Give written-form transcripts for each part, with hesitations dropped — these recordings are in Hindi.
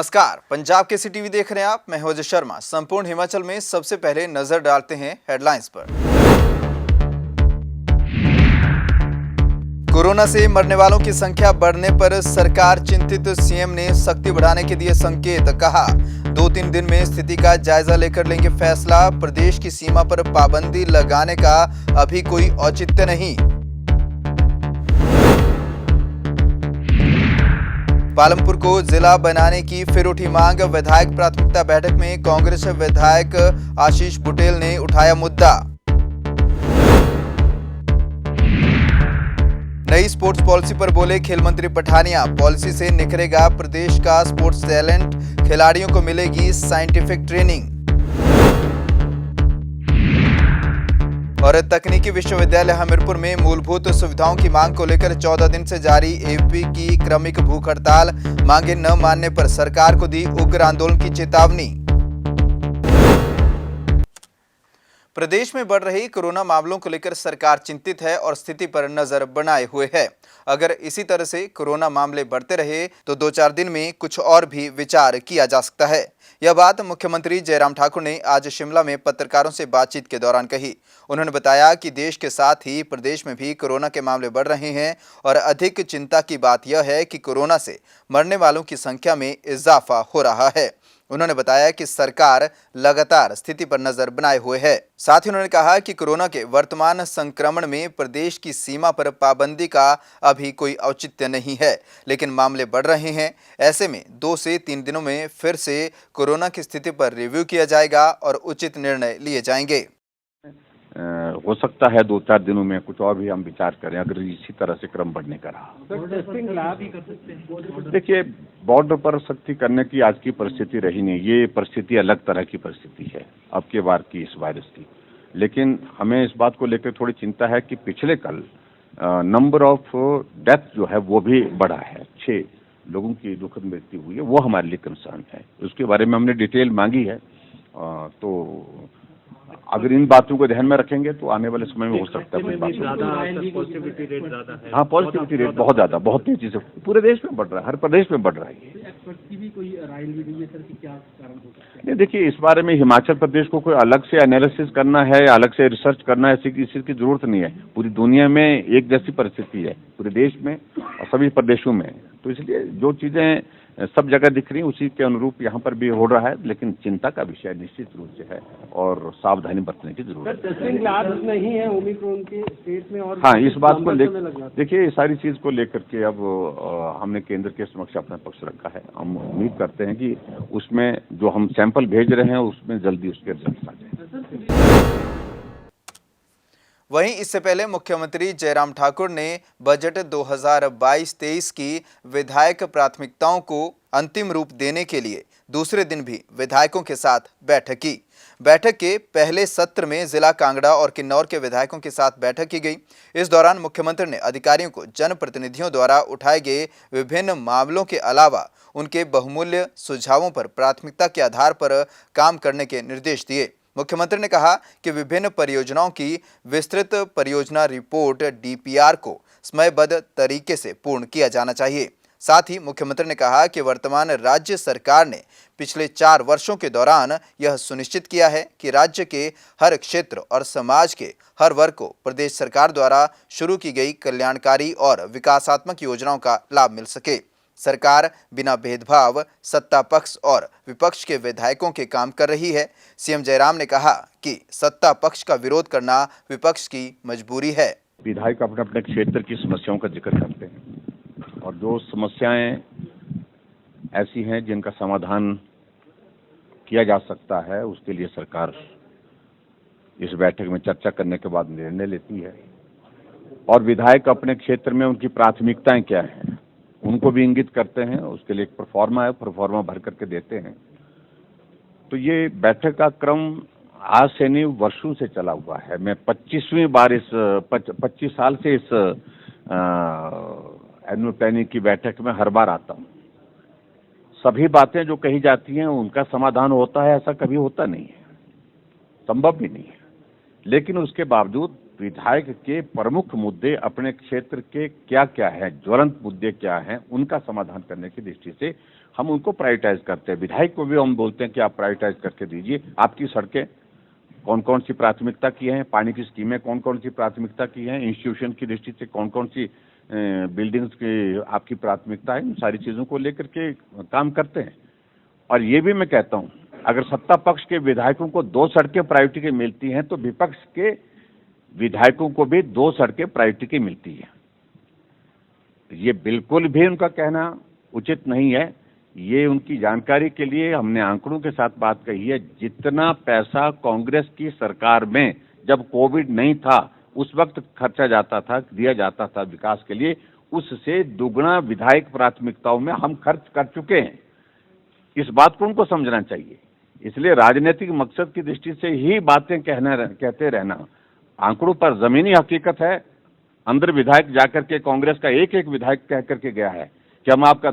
नमस्कार, पंजाब केसरी टीवी देख रहे हैं आप। मैं हूं अजय शर्मा। संपूर्ण हिमाचल में सबसे पहले नजर डालते हैं हेडलाइंस पर। कोरोना से मरने वालों की संख्या बढ़ने पर सरकार चिंतित। सीएम ने सख्ती बढ़ाने के दिए संकेत। कहा 2-3 दिन में स्थिति का जायजा लेकर लेंगे फैसला। प्रदेश की सीमा पर पाबंदी लगाने का अभी कोई औचित्य नहीं। पालमपुर को जिला बनाने की फिर उठी मांग। विधायक प्राथमिकता बैठक में कांग्रेस विधायक आशीष बुटेल ने उठाया मुद्दा। नई स्पोर्ट्स पॉलिसी पर बोले खेल मंत्री पठानिया। पॉलिसी से निखरेगा प्रदेश का स्पोर्ट्स टैलेंट, खिलाड़ियों को मिलेगी साइंटिफिक ट्रेनिंग। और तकनीकी विश्वविद्यालय हमीरपुर में मूलभूत सुविधाओं की मांग को लेकर 14 दिन से जारी एपी की क्रमिक भूख हड़ताल। मांगे न मानने पर सरकार को दी उग्र आंदोलन की चेतावनी। प्रदेश में बढ़ रही कोरोना मामलों को लेकर सरकार चिंतित है और स्थिति पर नजर बनाए हुए है। अगर इसी तरह से कोरोना मामले बढ़ते रहे तो 2-4 दिन में कुछ और भी विचार किया जा सकता है। यह बात मुख्यमंत्री जयराम ठाकुर ने आज शिमला में पत्रकारों से बातचीत के दौरान कही। उन्होंने बताया कि देश के साथ ही प्रदेश में भी कोरोना के मामले बढ़ रहे हैं और अधिक चिंता की बात यह है कि कोरोना से मरने वालों की संख्या में इजाफा हो रहा है। उन्होंने बताया कि सरकार लगातार स्थिति पर नजर बनाए हुए है। साथ ही उन्होंने कहा कि कोरोना के वर्तमान संक्रमण में प्रदेश की सीमा पर पाबंदी का अभी कोई औचित्य नहीं है, लेकिन मामले बढ़ रहे हैं। ऐसे में 2 से 3 दिनों में फिर से कोरोना की स्थिति पर रिव्यू किया जाएगा और उचित निर्णय लिए जाएंगे। हो सकता है 2-4 दिनों में कुछ और भी हम विचार करें अगर इसी तरह से क्रम बढ़ने का रहा। देखिए, बॉर्डर पर सख्ती करने की आज की परिस्थिति रही नहीं। ये परिस्थिति अलग तरह की परिस्थिति है अब के बार की इस वायरस की। लेकिन हमें इस बात को लेकर थोड़ी चिंता है कि पिछले कल नंबर ऑफ डेथ जो है वो भी बढ़ा है। 6 लोगों की दुखद मृत्यु हुई है, वो हमारे लिए कंसर्न है। उसके बारे में हमने डिटेल मांगी है। तो अगर इन बातों को ध्यान में रखेंगे तो आने वाले समय में हो सकता है कुछ बात। हाँ, पॉजिटिविटी रेट बहुत ज्यादा, बहुत तेजी से पूरे देश में बढ़ रहा है, हर प्रदेश में बढ़ रहा है। एक्सपर्ट की भी कोई राय ली गई है सर कि क्या कारण हो सकता है? नहीं, देखिए, इस बारे में हिमाचल प्रदेश को कोई अलग से एनालिसिस करना है, अलग से रिसर्च करना है, ऐसी किसी की जरूरत नहीं है। पूरी दुनिया में एक जैसी परिस्थिति है, पूरे देश में और सभी प्रदेशों में। तो इसलिए जो चीजें सब जगह दिख रही है उसी के अनुरूप यहाँ पर भी हो रहा है। लेकिन चिंता का विषय निश्चित रूप से है और सावधानी बरतने की जरूरत है। टेस्टिंग लैब्स नहीं है ओमिक्रॉन के स्टेट में और हाँ, इस बात को लेकर देखिए, इस सारी चीज को लेकर के अब हमने केंद्र के समक्ष अपना पक्ष रखा है। हम उम्मीद करते हैं कि उसमें जो हम सैंपल भेज रहे हैं उसमें जल्दी उसके रिजल्ट आ जाए। वहीं इससे पहले मुख्यमंत्री जयराम ठाकुर ने बजट 2022-23 की विधायक प्राथमिकताओं को अंतिम रूप देने के लिए दूसरे दिन भी विधायकों के साथ बैठक की। बैठक के पहले सत्र में जिला कांगड़ा और किन्नौर के विधायकों के साथ बैठक की गई। इस दौरान मुख्यमंत्री ने अधिकारियों को जनप्रतिनिधियों द्वारा उठाए गए विभिन्न मामलों के अलावा उनके बहुमूल्य सुझावों पर प्राथमिकता के आधार पर काम करने के निर्देश दिए। मुख्यमंत्री ने कहा कि विभिन्न परियोजनाओं की विस्तृत परियोजना रिपोर्ट डीपीआर को समयबद्ध तरीके से पूर्ण किया जाना चाहिए। साथ ही मुख्यमंत्री ने कहा कि वर्तमान राज्य सरकार ने पिछले 4 वर्षों के दौरान यह सुनिश्चित किया है कि राज्य के हर क्षेत्र और समाज के हर वर्ग को प्रदेश सरकार द्वारा शुरू की गई कल्याणकारी और विकासात्मक योजनाओं का लाभ मिल सके। सरकार बिना भेदभाव सत्ता पक्ष और विपक्ष के विधायकों के काम कर रही है। सीएम जयराम ने कहा कि सत्ता पक्ष का विरोध करना विपक्ष की मजबूरी है। विधायक अपने अपने क्षेत्र की समस्याओं का जिक्र करते हैं और जो समस्याएं ऐसी हैं जिनका समाधान किया जा सकता है उसके लिए सरकार इस बैठक में चर्चा करने के बाद निर्णय लेती है। और विधायक अपने क्षेत्र में उनकी प्राथमिकताएं क्या हैं उनको भी इंगित करते हैं। उसके लिए एक प्रोफार्मा है, प्रोफार्मा भर करके देते हैं। तो ये बैठक का क्रम आज से नहीं वर्षों से चला हुआ है। मैं 25वीं बार 25 साल से इस एनुअल प्लानिंग की बैठक में हर बार आता हूँ। सभी बातें जो कही जाती हैं उनका समाधान होता है ऐसा कभी होता नहीं है, संभव भी नहीं है। लेकिन उसके बावजूद विधायक के प्रमुख मुद्दे अपने क्षेत्र के क्या क्या हैं, ज्वलंत मुद्दे क्या हैं, उनका समाधान करने की दृष्टि से हम उनको प्रायोरिटाइज करते हैं। विधायक को भी हम बोलते हैं कि आप प्रायोरिटाइज करके दीजिए, आपकी सड़कें कौन कौन सी प्राथमिकता की हैं, पानी की स्कीमें कौन कौन सी प्राथमिकता की हैं, इंस्टीट्यूशन की दृष्टि से कौन कौन सी बिल्डिंग्स की आपकी प्राथमिकता है, इन सारी चीज़ों को लेकर के काम करते हैं। और ये भी मैं कहता हूँ, अगर सत्ता पक्ष के विधायकों को 2 सड़कें प्रायोरिटी की मिलती हैं तो विपक्ष के विधायकों को भी 2 सड़कें प्रायोरिटी की मिलती है। ये बिल्कुल भी उनका कहना उचित नहीं है। ये उनकी जानकारी के लिए हमने आंकड़ों के साथ बात कही है। जितना पैसा कांग्रेस की सरकार में जब कोविड नहीं था उस वक्त खर्चा जाता था, दिया जाता था विकास के लिए, उससे दुगना विधायक प्राथमिकताओं में हम खर्च कर चुके हैं। इस बात को उनको समझना चाहिए। इसलिए राजनीतिक मकसद की दृष्टि से ही बातें कहते रहना, आंकड़ों पर जमीनी हकीकत है। अंदर विधायक जाकर के कांग्रेस का एक एक विधायक कह करके गया है कि हम आपका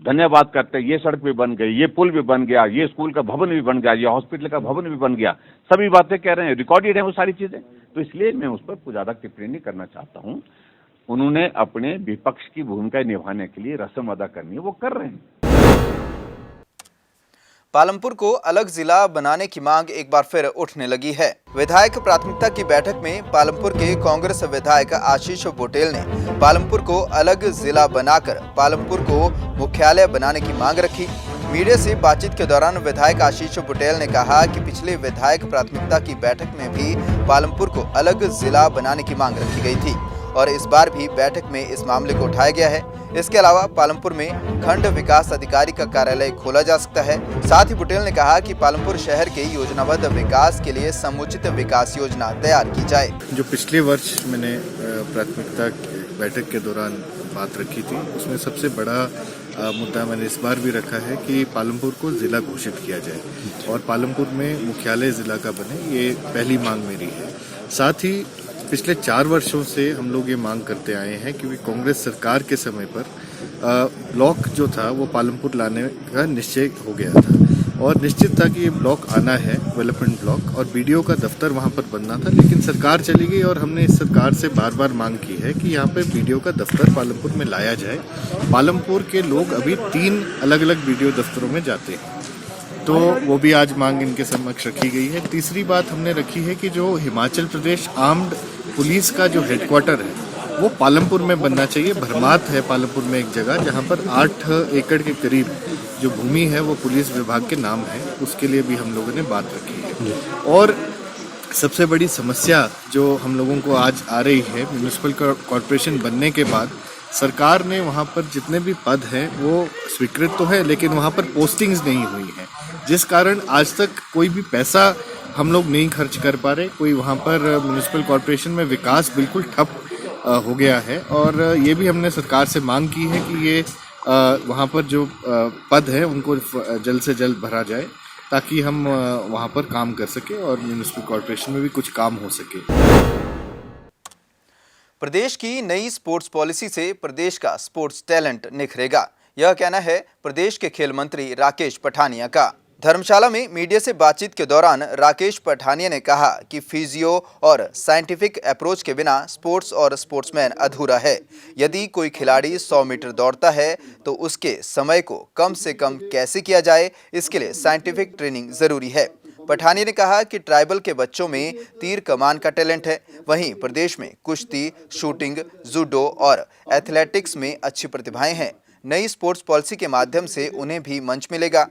धन्यवाद करते हैं, ये सड़क भी बन गई, ये पुल भी बन गया, ये स्कूल का भवन भी बन गया, ये हॉस्पिटल का भवन भी बन गया, सभी बातें कह रहे हैं, रिकॉर्डेड है वो सारी चीजें। तो इसलिए मैं उस पर ज्यादा टिप्पणी नहीं करना चाहता हूं। उन्होंने अपने विपक्ष की भूमिका निभाने के लिए रस्म अदा करनी है, वो कर रहे हैं। पालमपुर को अलग जिला बनाने की मांग एक बार फिर उठने लगी है। विधायक प्राथमिकता की बैठक में पालमपुर के कांग्रेस विधायक आशीष बुटेल ने पालमपुर को अलग जिला बनाकर पालमपुर को मुख्यालय बनाने की मांग रखी। मीडिया से बातचीत के दौरान विधायक आशीष बुटेल ने कहा कि पिछले विधायक प्राथमिकता की बैठक में भी पालमपुर को अलग जिला बनाने की मांग रखी गई थी और इस बार भी बैठक में इस मामले को उठाया गया है। इसके अलावा पालमपुर में खंड विकास अधिकारी का कार्यालय खोला जा सकता है। साथ ही बुटेल ने कहा कि पालमपुर शहर के योजनाबद्ध विकास के लिए समुचित विकास योजना तैयार की जाए। जो पिछले वर्ष मैंने प्राथमिकता बैठक के दौरान बात रखी थी, उसमें सबसे बड़ा मुद्दा मैंने इस बार भी रखा है कि पालमपुर को जिला घोषित किया जाए और पालमपुर में मुख्यालय जिला का बने, ये पहली मांग मेरी है। साथ ही पिछले 4 वर्षों से हम लोग ये मांग करते आए हैं कि कांग्रेस सरकार के समय पर ब्लॉक जो था वो पालमपुर लाने का निश्चय हो गया था और निश्चित था कि ये ब्लॉक आना है, डेवलपमेंट ब्लॉक, और बीडीओ का दफ्तर वहाँ पर बनना था। लेकिन सरकार चली गई और हमने इस सरकार से बार बार मांग की है कि यहाँ पे बीडीओ का दफ्तर पालमपुर में लाया जाए। पालमपुर के लोग अभी 3 अलग अलग बीडीओ दफ्तरों में जाते हैं, तो वो भी आज मांग इनके समक्ष रखी गई है। तीसरी बात हमने रखी है कि जो हिमाचल प्रदेश आर्म्ड पुलिस का जो हेडक्वार्टर है वो पालमपुर में बनना चाहिए। भरमात है पालमपुर में एक जगह जहाँ पर 8 एकड़ के करीब जो भूमि है वो पुलिस विभाग के नाम है, उसके लिए भी हम लोगों ने बात रखी है। और सबसे बड़ी समस्या जो हम लोगों को आज आ रही है, म्यूनिसिपल कॉर्पोरेशन बनने के बाद सरकार ने वहाँ पर जितने भी पद हैं वो स्वीकृत तो है, लेकिन वहाँ पर पोस्टिंग्स नहीं हुई हैं, जिस कारण आज तक कोई भी पैसा हम लोग नहीं खर्च कर पा रहे। कोई वहाँ पर म्यूनिसिपल कॉर्पोरेशन में विकास बिल्कुल ठप हो गया है और ये भी हमने सरकार से मांग की है कि ये वहाँ पर जो पद है उनको जल्द से जल्द भरा जाए ताकि हम वहाँ पर काम कर सके और म्यूनिसिपल कॉर्पोरेशन में भी कुछ काम हो सके। प्रदेश की नई स्पोर्ट्स पॉलिसी से प्रदेश का स्पोर्ट्स टैलेंट निखरेगा, यह कहना है प्रदेश के खेल मंत्री राकेश पठानिया का। धर्मशाला में मीडिया से बातचीत के दौरान राकेश पठानिया ने कहा कि फिजियो और साइंटिफिक अप्रोच के बिना स्पोर्ट्स और स्पोर्ट्समैन अधूरा है। यदि कोई खिलाड़ी 100 मीटर दौड़ता है तो उसके समय को कम से कम कैसे किया जाए, इसके लिए साइंटिफिक ट्रेनिंग जरूरी है। पठानिया ने कहा कि ट्राइबल के बच्चों में तीर कमान का टैलेंट है, वहीं प्रदेश में कुश्ती, शूटिंग, जूडो और एथलेटिक्स में अच्छी प्रतिभाएं हैं। नई स्पोर्ट्स पॉलिसी के माध्यम से उन्हें भी मंच मिलेगा।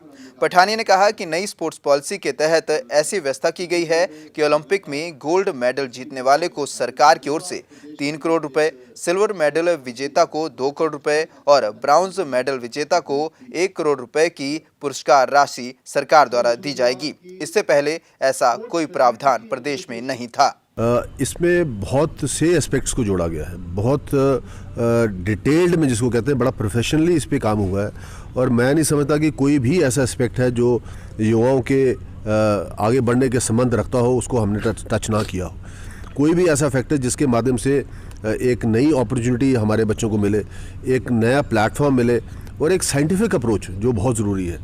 पठानिया ने कहा कि नई स्पोर्ट्स पॉलिसी के तहत ऐसी व्यवस्था की गई है कि ओलंपिक में गोल्ड मेडल जीतने वाले को सरकार की ओर से 3 करोड़ रुपए, सिल्वर मेडल विजेता को 2 करोड़ रुपए और ब्रॉन्ज मेडल विजेता को 1 करोड़ रुपए की पुरस्कार राशि सरकार द्वारा दी जाएगी। इससे पहले ऐसा कोई प्रावधान प्रदेश में नहीं था। इसमें बहुत से एस्पेक्ट्स को जोड़ा गया है, बहुत डिटेल्ड में जिसको कहते हैं, बड़ा प्रोफेशनली इस पे काम हुआ है और मैं नहीं समझता कि कोई भी ऐसा एस्पेक्ट है जो युवाओं के आगे बढ़ने के संबंध रखता हो उसको हमने टच ना किया हो। कोई भी ऐसा फैक्टर जिसके माध्यम से एक नई अपॉर्चुनिटी हमारे बच्चों को मिले, एक नया प्लेटफॉर्म मिले और एक साइंटिफिक अप्रोच जो बहुत ज़रूरी है।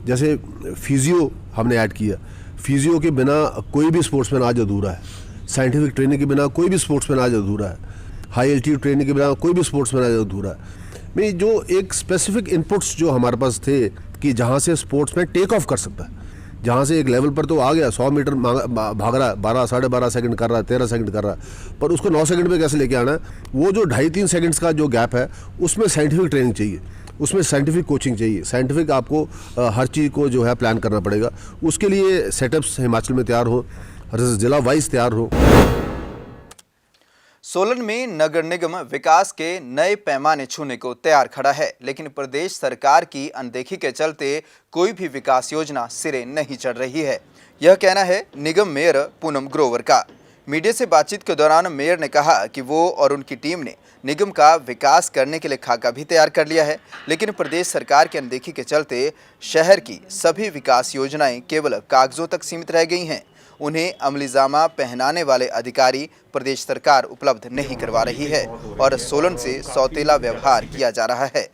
जैसे फिजियो हमने ऐड किया, फिजियो के बिना कोई भी स्पोर्ट्समैन आज अधूरा है। साइंटिफिक ट्रेनिंग के बिना कोई भी स्पोर्ट्समैन आज अधूरा है। हाई एल्टीट्यूड ट्रेनिंग के बिना कोई भी स्पोर्ट्समैन आज अधूरा है। मैं जो एक स्पेसिफिक इनपुट्स जो हमारे पास थे कि जहाँ से स्पोर्ट्समैन टेक ऑफ कर सकता है। जहाँ से एक लेवल पर तो आ गया, 100 मीटर भाग रहा है, 12 साढ़े 12 सेकंड कर रहा है, 13 सेकंड कर रहा है, पर उसको 9 सेकंड में कैसे लेके आना है? वो जो 2.5-3 सेकंड्स का जो गैप है, उसमें साइंटिफिक ट्रेनिंग चाहिए, उसमें साइंटिफिक कोचिंग चाहिए, साइंटिफिक आपको हर चीज़ को जो है प्लान करना पड़ेगा। उसके लिए सेटअप्स हिमाचल में तैयार हो, हर जिला वाइज तैयार हो। सोलन में नगर निगम विकास के नए पैमाने छूने को तैयार खड़ा है, लेकिन प्रदेश सरकार की अनदेखी के चलते कोई भी विकास योजना सिरे नहीं चढ़ रही है। यह कहना है निगम मेयर पूनम ग्रोवर का। मीडिया से बातचीत के दौरान मेयर ने कहा कि वो और उनकी टीम ने निगम का विकास करने के लिए खाका भी तैयार कर लिया है, लेकिन प्रदेश सरकार की अनदेखी के चलते शहर की सभी विकास योजनाएं केवल कागजों तक सीमित रह गई हैं। उन्हें अमलीजामा पहनाने वाले अधिकारी प्रदेश सरकार उपलब्ध नहीं करवा रही है और सोलन से सौतेला व्यवहार किया जा रहा है।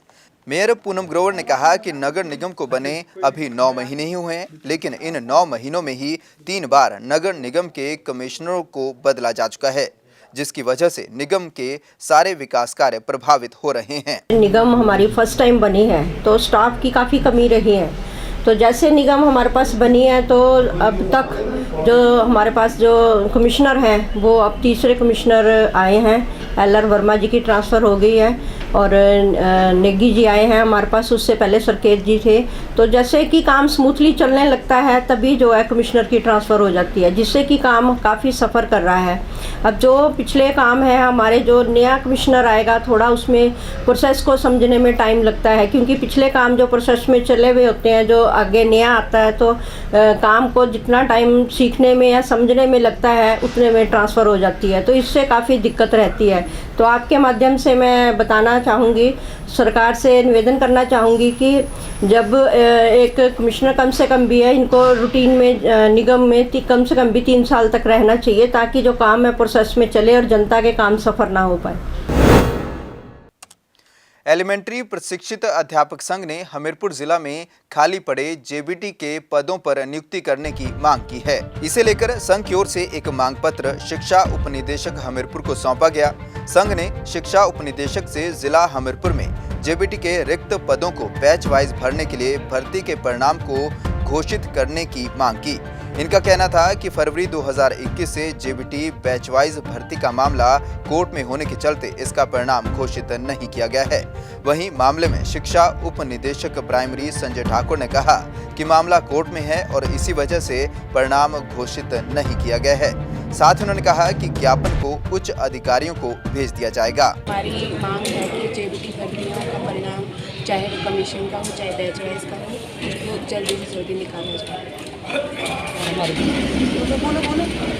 मेयर पूनम ग्रोवर ने कहा कि नगर निगम को बने अभी 9 महीने ही हुए हैं, लेकिन इन 9 महीनों में ही 3 बार नगर निगम के कमिश्नरों को बदला जा चुका है, जिसकी वजह से निगम के सारे विकास कार्य प्रभावित हो रहे हैं। निगम हमारी फर्स्ट टाइम बनी है तो स्टाफ की काफ़ी कमी रही है। तो जैसे निगम हमारे पास बनी है तो अब तक जो हमारे पास जो कमिश्नर हैं वो अब तीसरे कमिश्नर आए हैं। LR वर्मा जी की ट्रांसफ़र हो गई है और नेगी जी आए हैं हमारे पास, उससे पहले सरकेत जी थे। तो जैसे कि काम स्मूथली चलने लगता है तभी जो है कमिश्नर की ट्रांसफ़र हो जाती है, जिससे कि काम काफ़ी सफ़र कर रहा है। अब जो पिछले काम है हमारे, जो नया कमिश्नर आएगा थोड़ा उसमें प्रोसेस को समझने में टाइम लगता है, क्योंकि पिछले काम जो प्रोसेस में चले हुए होते हैं, जो आगे नया आता है तो काम को जितना टाइम सीखने में या समझने में लगता है उतने में ट्रांसफ़र हो जाती है, तो इससे काफ़ी दिक्कत रहती है। तो आपके माध्यम से मैं बताना चाहूँगी, सरकार से निवेदन करना चाहूँगी कि जब एक कमिश्नर कम से कम भी है, इनको रूटीन में निगम में कम से कम भी 3 साल तक रहना चाहिए, ताकि जो काम है प्रोसेस में चले और जनता के काम सफ़र ना हो पाए। एलिमेंट्री प्रशिक्षित अध्यापक संघ ने हमीरपुर जिला में खाली पड़े JBT के पदों पर नियुक्ति करने की मांग की है। इसे लेकर संघ की ओर से एक मांग पत्र शिक्षा उपनिदेशक हमीरपुर को सौंपा गया। संघ ने शिक्षा उपनिदेशक से जिला हमीरपुर में JBT के रिक्त पदों को बैच वाइज भरने के लिए भर्ती के परिणाम को घोषित करने की मांग की। इनका कहना था कि फरवरी 2021 से JBT बैच वाइज भर्ती का मामला कोर्ट में होने के चलते इसका परिणाम घोषित नहीं किया गया है। वहीं मामले में शिक्षा उप निदेशक प्राइमरी संजय ठाकुर ने कहा कि मामला कोर्ट में है और इसी वजह से परिणाम घोषित नहीं किया गया है। साथ ही उन्होंने कहा कि ज्ञापन को उच्च अधिकारियों को भेज दिया जाएगा। हमारी मांग है कि JBT भर्तियों का परिणाम चाहे कमीशन का हो चाहे बैच वाइज का हो, वो जल्दी से जल्दी निकाला जाए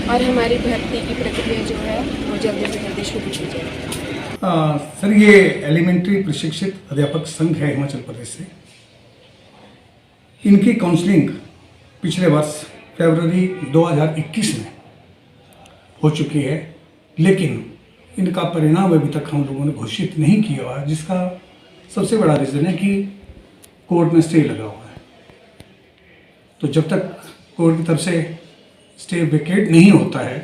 और हमारी भर्ती की प्रक्रिया जो है वो जल्दी से जल्दी शुरू की जाए। सर, ये एलिमेंट्री प्रशिक्षित अध्यापक संघ है हिमाचल प्रदेश से। इनकी काउंसलिंग पिछले वर्ष फरवरी 2021 में हो चुकी है, लेकिन इनका परिणाम अभी तक हम लोगों ने घोषित नहीं किया हुआ है, जिसका सबसे बड़ा रीज़न है कि कोर्ट में स्टे लगा हुआ है। तो जब तक कोर्ट की तरफ से स्टे वेकेट नहीं होता है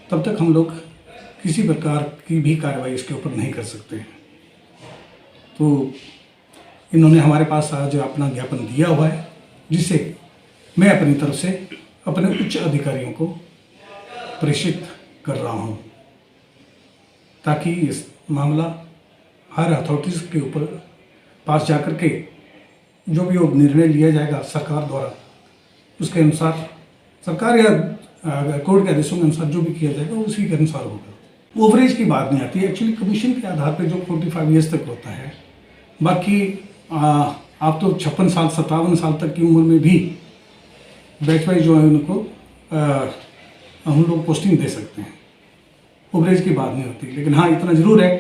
तब तक हम लोग किसी प्रकार की भी कार्रवाई इसके ऊपर नहीं कर सकते हैं। तो इन्होंने हमारे पास आज अपना ज्ञापन दिया हुआ है, जिसे मैं अपनी तरफ से अपने उच्च अधिकारियों को प्रेषित कर रहा हूं, ताकि इस मामला हर अथॉरिटीज़ के ऊपर पास जाकर के जो भी वो निर्णय लिया जाएगा सरकार द्वारा, उसके अनुसार सरकार या कोर्ट के आदेशों के अनुसार जो भी किया जाएगा उसी के अनुसार होगा। ओवरेज की बात नहीं आती है, एक्चुअली कमीशन के आधार पे जो 45 ईयर्स तक होता है। बाकी आप तो 56 साल 57 साल तक की उम्र में भी बैच वाइज जो है उनको हम लोग पोस्टिंग दे सकते हैं। ओवरेज की बात नहीं होती, लेकिन हाँ इतना ज़रूर है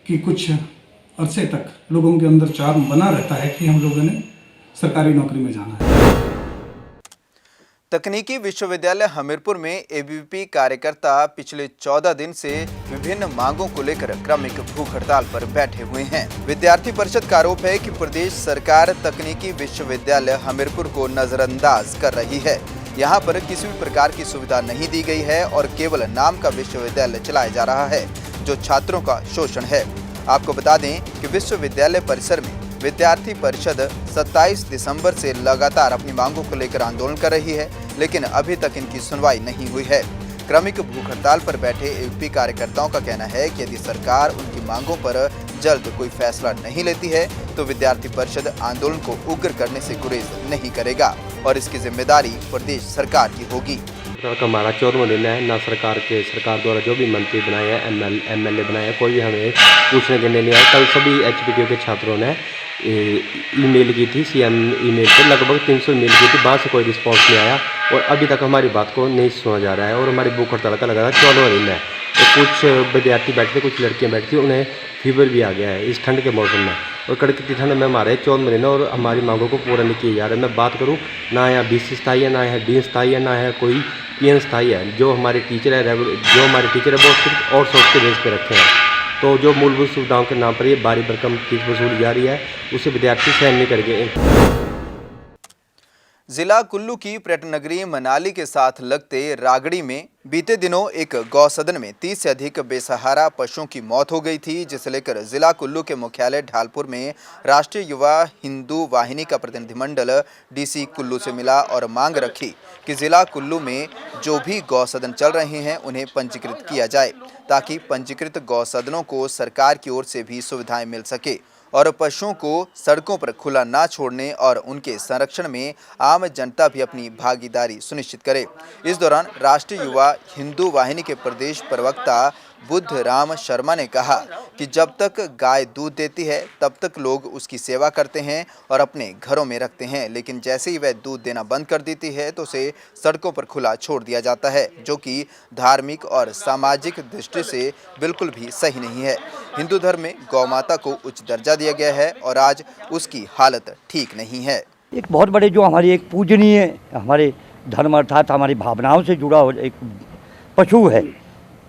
कि कुछ अरसे तक लोगों के अंदर चार्म बना रहता है कि हम लोगों ने सरकारी नौकरी में जाना है। तकनीकी विश्वविद्यालय हमीरपुर में ABVP कार्यकर्ता पिछले 14 दिन से विभिन्न मांगों को लेकर क्रमिक भूख हड़ताल पर बैठे हुए हैं। विद्यार्थी परिषद का आरोप है कि प्रदेश सरकार तकनीकी विश्वविद्यालय हमीरपुर को नजरअंदाज कर रही है। यहाँ पर किसी भी प्रकार की सुविधा नहीं दी गई है और केवल नाम का विश्वविद्यालय चलाया जा रहा है, जो छात्रों का शोषण है। आपको बता दें कि विश्वविद्यालय परिसर में विद्यार्थी परिषद 27 दिसंबर से लगातार अपनी मांगों को लेकर आंदोलन कर रही है, लेकिन अभी तक इनकी सुनवाई नहीं हुई है। क्रमिक भूख हड़ताल पर बैठे एबीवीपी कार्यकर्ताओं का कहना है कि यदि सरकार उनकी मांगों पर जल्द कोई फैसला नहीं लेती है तो विद्यार्थी परिषद आंदोलन को उग्र करने से गुरेज नहीं करेगा और इसकी जिम्मेदारी प्रदेश सरकार की होगी। हमारा 14वां दिन है, ना सरकार द्वारा जो भी मंत्री बनाए हैं, एमएलए बनाए हैं, कोई भी हमें पूछने के लिए नहीं आया। कल सभी एचपीटीयू के छात्रों ने ईमेल की थी, सीएम ईमेल पे लगभग 300 ईमेल की थी, वहाँ से कोई रिस्पांस नहीं आया और अभी तक हमारी बात को नहीं सुना जा रहा है। और हमारी भूख हड़ताल का लगातार 14वां दिन है। तो कुछ विद्यार्थी बैठे थे, कुछ लड़कियाँ बैठी थी, उन्हें फीवर भी आ गया है इस ठंड के मौसम में और कड़कती ठंड में हमारे 14 दिन और हमारी मांगों को पूरा नहीं किया जा रहा है। मैं बात करूँ, ना यहाँ बीसी स्थायी है, ना यहाँ डी स्थायी है, ना है कोई पीएन स्थायी है। जो हमारे टीचर है वो सिर्फ और सोच के बेस पे रखे हैं। तो जो मूलभूत सुविधाओं के नाम पर ये बारी भरकम फीस वसूली जा रही है, उसे विद्यार्थी सहन नहीं करेंगे। जिला कुल्लू की पर्यटन नगरी मनाली के साथ लगते रागड़ी में बीते दिनों एक गौसदन में 30 से अधिक बेसहारा पशुओं की मौत हो गई थी, जिसे लेकर जिला कुल्लू के मुख्यालय ढालपुर में राष्ट्रीय युवा हिंदू वाहिनी का प्रतिनिधिमंडल डीसी कुल्लू से मिला और मांग रखी कि जिला कुल्लू में जो भी गौसदन चल रहे हैं उन्हें पंजीकृत किया जाए, ताकि पंजीकृत गौसदनों को सरकार की ओर से भी सुविधाएं मिल सके और पशुओं को सड़कों पर खुला ना छोड़ने और उनके संरक्षण में आम जनता भी अपनी भागीदारी सुनिश्चित करे। इस दौरान राष्ट्रीय युवा हिंदू वाहिनी के प्रदेश प्रवक्ता बुद्ध राम शर्मा ने कहा कि जब तक गाय दूध देती है तब तक लोग उसकी सेवा करते हैं और अपने घरों में रखते हैं, लेकिन जैसे ही वह दूध देना बंद कर देती है तो उसे सड़कों पर खुला छोड़ दिया जाता है, जो कि धार्मिक और सामाजिक दृष्टि से बिल्कुल भी सही नहीं है। हिंदू धर्म में गौ माता को उच्च दर्जा दिया गया है और आज उसकी हालत ठीक नहीं है। एक बहुत बड़े जो हमारी एक पूजनीय हमारे धर्म अर्थात हमारी भावनाओं से जुड़ा एक पशु है,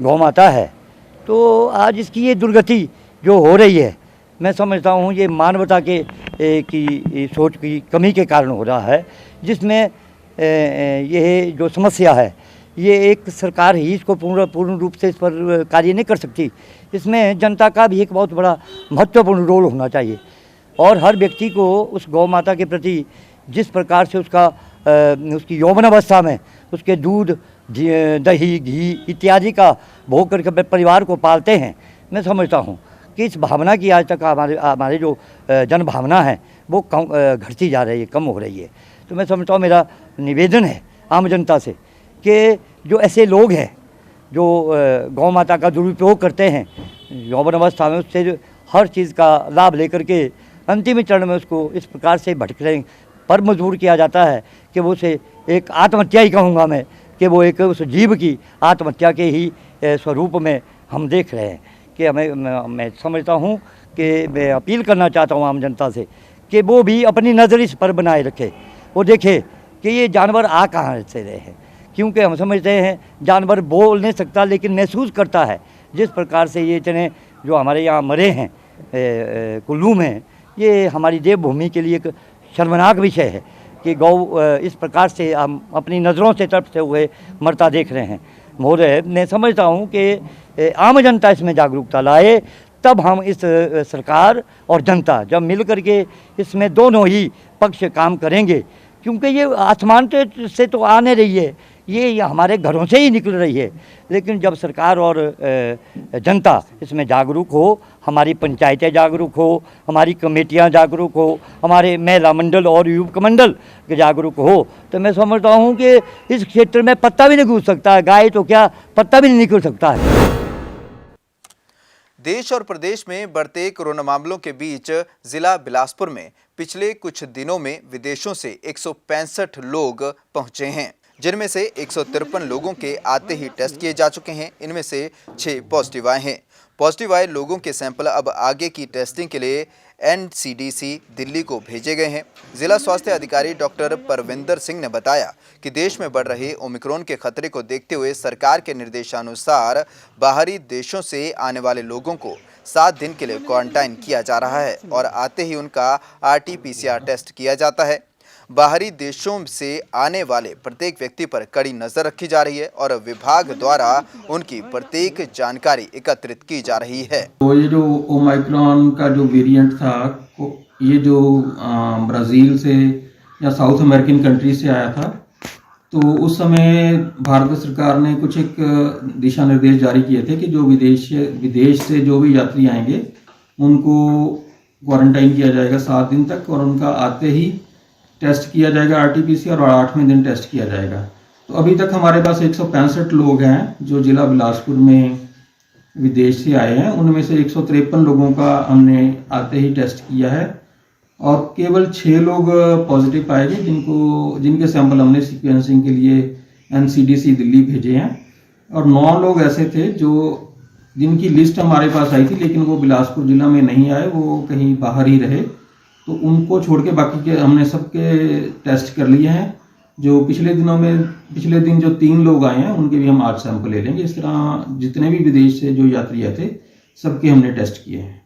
गौ माता है, तो आज इसकी ये दुर्गति जो हो रही है, मैं समझता हूँ ये मानवता की सोच की कमी के कारण हो रहा है, जिसमें यह जो समस्या है ये एक सरकार ही इसको पूर्ण रूप से इस पर कार्य नहीं कर सकती। इसमें जनता का भी एक बहुत बड़ा महत्वपूर्ण रोल होना चाहिए और हर व्यक्ति को उस गौ माता के प्रति जिस प्रकार से उसकी यौवनावस्था में उसके दूध, दही, घी इत्यादि का भोग करके परिवार को पालते हैं, मैं समझता हूँ कि इस भावना की आज तक हमारे जो जन भावना है वो घटती जा रही है, कम हो रही है। तो मैं समझता हूँ, मेरा निवेदन है आम जनता से कि जो ऐसे लोग हैं जो गौ माता का दुरुपयोग करते हैं यौवन अवस्था में, उससे हर चीज़ का लाभ लेकर के अंतिम चरण में उसको इस प्रकार से भटकने पर मजबूर किया जाता है कि वो उसे एक आत्महत्या ही कहूँगा मैं, कि वो एक उस जीव की आत्महत्या के ही स्वरूप में हम देख रहे हैं। कि मैं समझता हूँ कि मैं अपील करना चाहता हूँ आम जनता से कि वो भी अपनी नज़र इस पर बनाए रखे, वो देखे कि ये जानवर आ कहाँ से रहे हैं, क्योंकि हम समझते हैं जानवर बोल नहीं सकता लेकिन महसूस करता है। जिस प्रकार से ये इतने जो हमारे यहाँ मरे हैं कुल्लू में, ये हमारी देवभूमि के लिए एक शर्मनाक विषय है कि गौ इस प्रकार से हम अपनी नज़रों से तड़पते हुए मरता देख रहे हैं। महोदय, मैं समझता हूँ कि आम जनता इसमें जागरूकता लाए, तब हम इस सरकार और जनता जब मिल करके इसमें दोनों ही पक्ष काम करेंगे, क्योंकि ये आसमान से तो आ नहीं रही है, ये हमारे घरों से ही निकल रही है। लेकिन जब सरकार और जनता इसमें जागरूक हो, हमारी पंचायतें जागरूक हो, हमारी कमेटियां जागरूक हो, हमारे महिला मंडल और युवक मंडल जागरूक हो, तो मैं समझता हूं कि इस क्षेत्र में पत्ता भी नहीं घुस सकता है, गाय तो क्या पत्ता भी नहीं निकल सकता है। देश और प्रदेश में बढ़ते कोरोना मामलों के बीच जिला बिलासपुर में पिछले कुछ दिनों में विदेशों से 165 लोग पहुंचे हैं, जिनमें से 153 लोगों के आते ही टेस्ट किए जा चुके हैं। इनमें से 6 पॉजिटिव आए हैं। पॉजिटिव आए लोगों के सैंपल अब आगे की टेस्टिंग के लिए NCDC दिल्ली को भेजे गए हैं। जिला स्वास्थ्य अधिकारी डॉक्टर परविंदर सिंह ने बताया कि देश में बढ़ रहे ओमिक्रॉन के खतरे को देखते हुए सरकार के निर्देशानुसार बाहरी देशों से आने वाले लोगों को 7 दिन के लिए क्वारंटाइन किया जा रहा है और आते ही उनका RT-PCR टेस्ट किया जाता है। बाहरी देशों से आने वाले प्रत्येक व्यक्ति पर कड़ी नजर रखी जा रही है और विभाग द्वारा उनकी प्रत्येक जानकारी एकत्रित की जा रही है। तो ये जो ओमाइक्रॉन का जो वेरिएंट था ये जो ब्राज़ील से या साउथ अमेरिकन कंट्री से आया था, तो उस समय भारत सरकार ने कुछ एक दिशा निर्देश जारी किए थे कि जो विदेश से जो भी यात्री आएंगे उनको क्वारंटाइन किया जाएगा 7 दिन तक, और उनका आते ही टेस्ट किया जाएगा RT-PCR और 8वें दिन टेस्ट किया जाएगा। तो अभी तक हमारे पास 165 लोग हैं जो जिला बिलासपुर में विदेश से आए हैं। उनमें से 153 लोगों का हमने आते ही टेस्ट किया है और केवल 6 लोग पॉजिटिव पाए गए जिनके सैंपल हमने सीक्वेंसिंग के लिए NCDC दिल्ली भेजे हैं, और 9 लोग ऐसे थे जिनकी लिस्ट हमारे पास आई थी लेकिन वो बिलासपुर जिला में नहीं आए, वो कहीं बाहर ही रहे। तो उनको छोड़ के बाकी के हमने सबके टेस्ट कर लिए हैं। जो पिछले दिन जो 3 लोग आए हैं उनके भी हम आज सैंपल ले लेंगे। इस तरह जितने भी विदेश से जो यात्री आए थे सबके हमने टेस्ट किए हैं।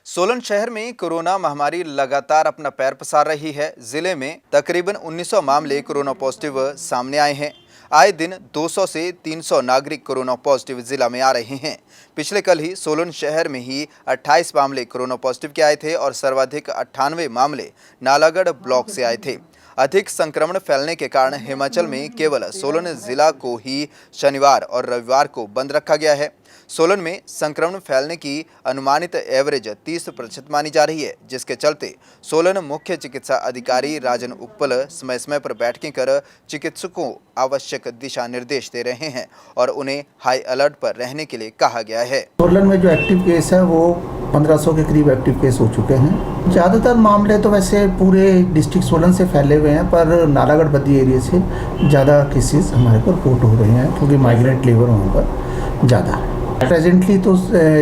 सोलन शहर में कोरोना महामारी लगातार अपना पैर पसार रही है। जिले में तकरीबन 1900 मामले कोरोना पॉजिटिव सामने आए हैं। आए दिन 200 से 300 नागरिक कोरोना पॉजिटिव जिला में आ रहे हैं। पिछले कल ही सोलन शहर में ही 28 मामले कोरोना पॉजिटिव के आए थे और सर्वाधिक 98 मामले नालागढ़ ब्लॉक से आए थे। अधिक संक्रमण फैलने के कारण हिमाचल में केवल सोलन जिला को ही शनिवार और रविवार को बंद रखा गया है। सोलन में संक्रमण फैलने की अनुमानित एवरेज 30% मानी जा रही है, जिसके चलते सोलन मुख्य चिकित्सा अधिकारी राजन उपल समय समय पर बैठकें कर चिकित्सकों को आवश्यक दिशा निर्देश दे रहे हैं और उन्हें हाई अलर्ट पर रहने के लिए कहा गया है। सोलन में जो एक्टिव केस है वो 1500 के करीब एक्टिव केस हो चुके हैं। ज़्यादातर मामले तो वैसे पूरे डिस्ट्रिक्ट सोलन से फैले हुए हैं, पर नालागढ़ बद्दी एरिया से ज़्यादा केसेस हमारे को रिपोर्ट हो रहे हैं क्योंकि माइग्रेंट लेबर वहाँ पर ज़्यादा है। प्रेजेंटली तो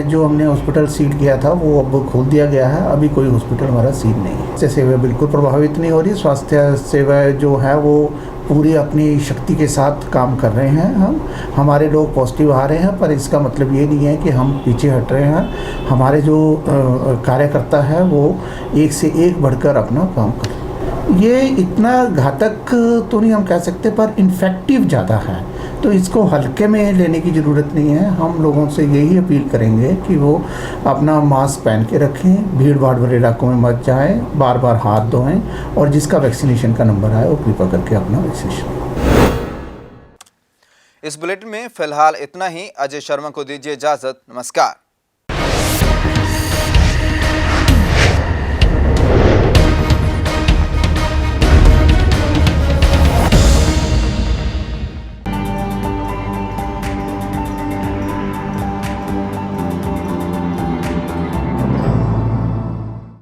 जो हमने हॉस्पिटल सील किया था वो अब खोल दिया गया है। अभी कोई हॉस्पिटल हमारा सील नहीं है। इससे सेवा बिल्कुल प्रभावित नहीं हो रही। स्वास्थ्य सेवा जो है वो पूरी अपनी शक्ति के साथ काम कर रहे हैं। हमारे लोग पॉजिटिव आ रहे हैं, पर इसका मतलब ये नहीं है कि हम पीछे हट रहे हैं। हमारे जो कार्यकर्ता है वो एक से एक बढ़कर अपना काम कर रहे हैं। ये इतना घातक तो नहीं हम कह सकते, पर इन्फेक्टिव ज़्यादा है, तो इसको हल्के में लेने की ज़रूरत नहीं है। हम लोगों से यही अपील करेंगे कि वो अपना मास्क पहन के रखें, भीड़ भाड़ वाले इलाकों में मत जाएं, बार बार हाथ धोएं और जिसका वैक्सीनेशन का नंबर आए वो कृपा करके अपना वैक्सीनेशन। इस बुलेटिन में फिलहाल इतना ही। अजय शर्मा को दीजिए इजाजत। नमस्कार।